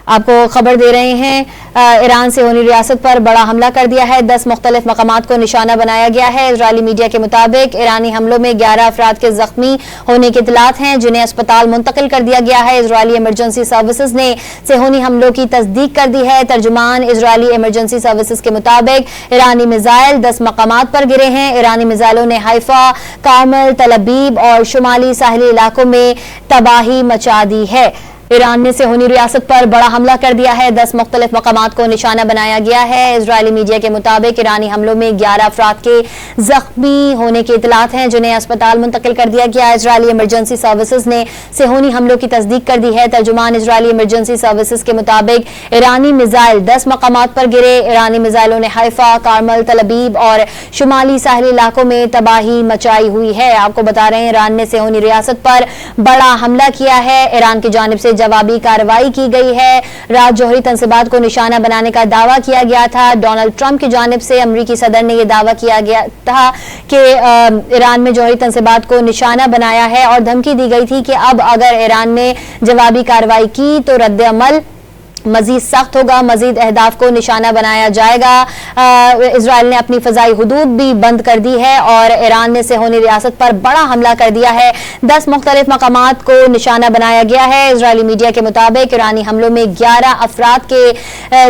آپ کو خبر دے رہے ہیں ایران سے ہونی ریاست پر بڑا حملہ کر دیا ہے، 10 مختلف مقامات کو نشانہ بنایا گیا ہے۔ اسرائیلی میڈیا کے مطابق ایرانی حملوں میں 11 افراد کے زخمی ہونے کی اطلاعات ہیں جنہیں اسپتال منتقل کر دیا گیا ہے۔ اسرائیلی ایمرجنسی سروسز نے صہیونی حملوں کی تصدیق کر دی ہے۔ ترجمان اسرائیلی ایمرجنسی سروسز کے مطابق ایرانی میزائل 10 مقامات پر گرے ہیں۔ ایرانی میزائلوں نے حیفا، کارمل، تل ابیب اور شمالی ساحلی علاقوں میں تباہی مچا دی ہے۔ ایران نے صہیونی ریاست پر بڑا حملہ کر دیا ہے، 10 مختلف مقامات کو نشانہ بنایا گیا ہے۔ اسرائیلی میڈیا کے مطابق ایرانی حملوں میں 11 افراد کے زخمی ہونے کی اطلاعات ہیں جنہیں اسپتال منتقل کر دیا گیا ہے۔ اسرائیلی ایمرجنسی سروسز نے صہیونی حملوں کی تصدیق کر دی ہے۔ ترجمان اسرائیلی ایمرجنسی سروسز کے مطابق ایرانی میزائل 10 مقامات پر گرے۔ ایرانی میزائلوں نے حیفا، کارمل، تل ابیب اور شمالی ساحلی علاقوں میں تباہی مچائی ہوئی ہے۔ آپ کو بتا رہے ہیں ایران نے صہیونی ریاست پر بڑا حملہ کیا ہے۔ ایران کی جانب سے جوابی کارروائی کی گئی ہے۔ رات جوہری تنصیبات کو نشانہ بنانے کا دعویٰ کیا گیا تھا۔ ڈونلڈ ٹرمپ کی جانب سے امریکی صدر نے یہ دعویٰ کیا گیا تھا کہ ایران میں جوہری تنصیبات کو نشانہ بنایا ہے اور دھمکی دی گئی تھی کہ اب اگر ایران نے جوابی کارروائی کی تو رد عمل مزید سخت ہوگا، مزید اہداف کو نشانہ بنایا جائے گا۔ اسرائیل نے اپنی فضائی حدود بھی بند کر دی ہے اور ایران نے صہیونی ریاست پر بڑا حملہ کر دیا ہے، 10 مختلف مقامات کو نشانہ بنایا گیا ہے۔ اسرائیلی میڈیا کے مطابق ایرانی حملوں میں 11 افراد کے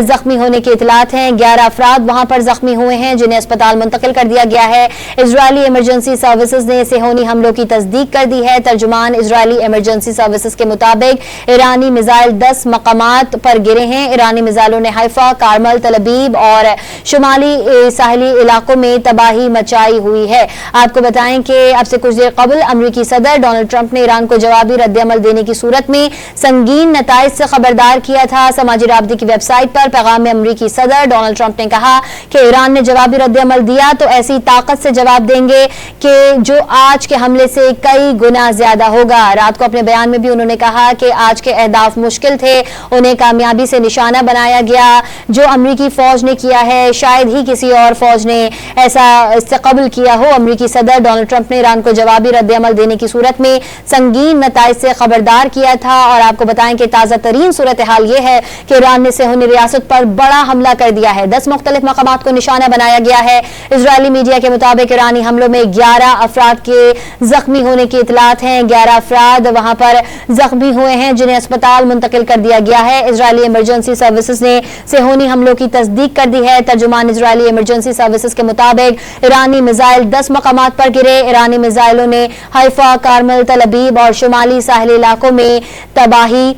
زخمی ہونے کی اطلاعات ہیں، 11 افراد وہاں پر زخمی ہوئے ہیں جنہیں اسپتال منتقل کر دیا گیا ہے۔ اسرائیلی ایمرجنسی سروسز نے صہیونی حملوں کی تصدیق کر دی ہے۔ ترجمان اسرائیلی ایمرجنسی سروسز کے مطابق ایرانی میزائل 10 مقامات پر گرے ہیں۔ ایرانی میزائلوں نے حیفا، کارمل، تل ابیب اور شمالی ساحلی علاقوں میں تباہی مچائی ہوئی ہے۔ آپ کو بتائیں کہ اب سے کچھ دیر قبل امریکی صدر ڈونلڈ ٹرمپ نے ایران کو جوابی رد عمل دینے کی صورت میں سنگین نتائج سے خبردار کیا تھا۔ سماجی رابطے کی ویب سائٹ پر پیغام میں امریکی صدر ڈونلڈ ٹرمپ نے کہا کہ ایران نے جوابی رد عمل دیا تو ایسی طاقت سے جواب دیں گے کہ جو آج کے حملے سے کئی گنا زیادہ ہوگا۔ رات کو اپنے بیان میں بھی انہوں نے کہا کہ آج کے اہداف مشکل تھے، انہیں کامیابی سے نشانہ بنایا گیا۔ جو امریکی فوج نے کیا ہے شاید ہی کسی اور فوج نے ایسا استقبال کیا ہو۔ امریکی صدر ڈونلڈ ٹرمپ نے ایران کو جوابی رد عمل دینے کی صورت میں سنگین نتائج سے خبردار کیا تھا اور آپ کو بتائیں کہ تازہ ترین صورتحال یہ ہے کہ ایران نے صہیونی ریاست پر بڑا حملہ کر دیا ہے، 10 مختلف مقامات کو نشانہ بنایا گیا ہے۔ اسرائیلی میڈیا کے مطابق ایرانی حملوں میں 11 افراد کے زخمی ہونے کی اطلاعات ہیں، 11 افراد وہاں پر زخمی ہوئے ہیں جنہیں اسپتال منتقل کر دیا گیا ہے۔ اسرائیلی ایمرجنسی سروسز نے صہیونی حملوں کی تصدیق کر دی ہے۔ ترجمان اسرائیلی ایمرجنسی سروسز کے مطابق ایرانی میزائل 10 مقامات پر گرے۔ ایرانی میزائلوں نے حیفا، کارمل، تل ابیب اور شمالی ساحلی علاقوں میں تباہی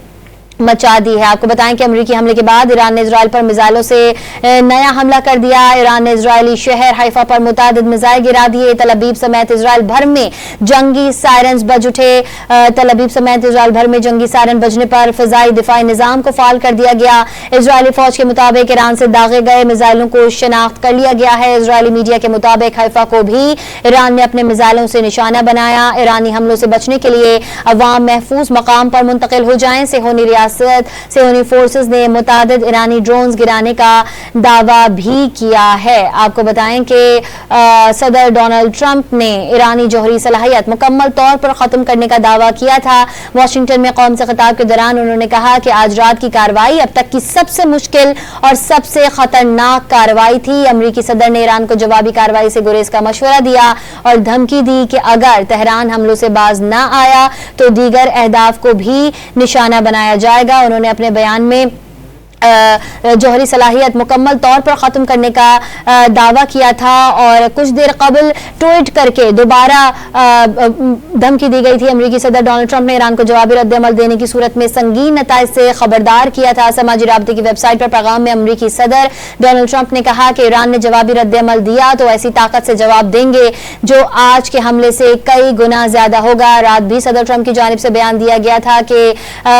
مچا دی ہے۔ آپ کو بتائیں کہ امریکی حملے کے بعد ایران نے اسرائیل پر میزائلوں سے نیا حملہ کر دیا۔ ایران نے اسرائیلی شہر حیفا پر متعدد میزائل گرا دیے۔ تل ابیب سمیت اسرائیل بھر میں جنگی سائرنز بج اٹھے۔ تل ابیب سمیت اسرائیل بھر میں جنگی سائرن بجنے پر فضائی دفاعی نظام کو فعال کر دیا گیا۔ اسرائیلی فوج کے مطابق ایران سے داغے گئے میزائلوں کو شناخت کر لیا گیا ہے۔ اسرائیلی میڈیا کے مطابق حیفا کو بھی ایران نے اپنے میزائلوں سے نشانہ بنایا۔ ایرانی حملوں سے بچنے کے لیے عوام محفوظ مقام پر منتقل ہو جائیں۔ صہیونی فورسز نے متعدد ایرانی ڈرونز گرانے کا دعویٰ بھی کیا ہے۔ آپ کو بتائیں کہ صدر ڈونلڈ ٹرمپ نے ایرانی جوہری صلاحیت مکمل طور پر ختم کرنے کا دعویٰ کیا تھا۔ واشنگٹن میں قوم سے خطاب کے دوران انہوں نے کہا کہ آج رات کی کارروائی اب تک کی سب سے مشکل اور سب سے خطرناک کارروائی تھی۔ امریکی صدر نے ایران کو جوابی کارروائی سے گریز کا مشورہ دیا اور دھمکی دی کہ اگر تہران حملوں سے باز نہ آیا تو دیگر اہداف کو بھی نشانہ بنایا جائے گا۔ انہوں نے اپنے بیان میں جوہری صلاحیت مکمل طور پر ختم کرنے کا دعویٰ کیا تھا اور کچھ دیر قبل ٹویٹ کر کے دوبارہ دھمکی دی گئی تھی۔ امریکی صدر ڈونلڈ ٹرمپ نے ایران کو جوابی رد عمل دینے کی صورت میں سنگین نتائج سے خبردار کیا تھا۔ سماجی رابطے کی ویب سائٹ پر پیغام میں امریکی صدر ڈونلڈ ٹرمپ نے کہا کہ ایران نے جوابی رد عمل دیا تو ایسی طاقت سے جواب دیں گے جو آج کے حملے سے کئی گنا زیادہ ہوگا۔ رات بھی صدر ٹرمپ کی جانب سے بیان دیا گیا تھا کہ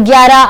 11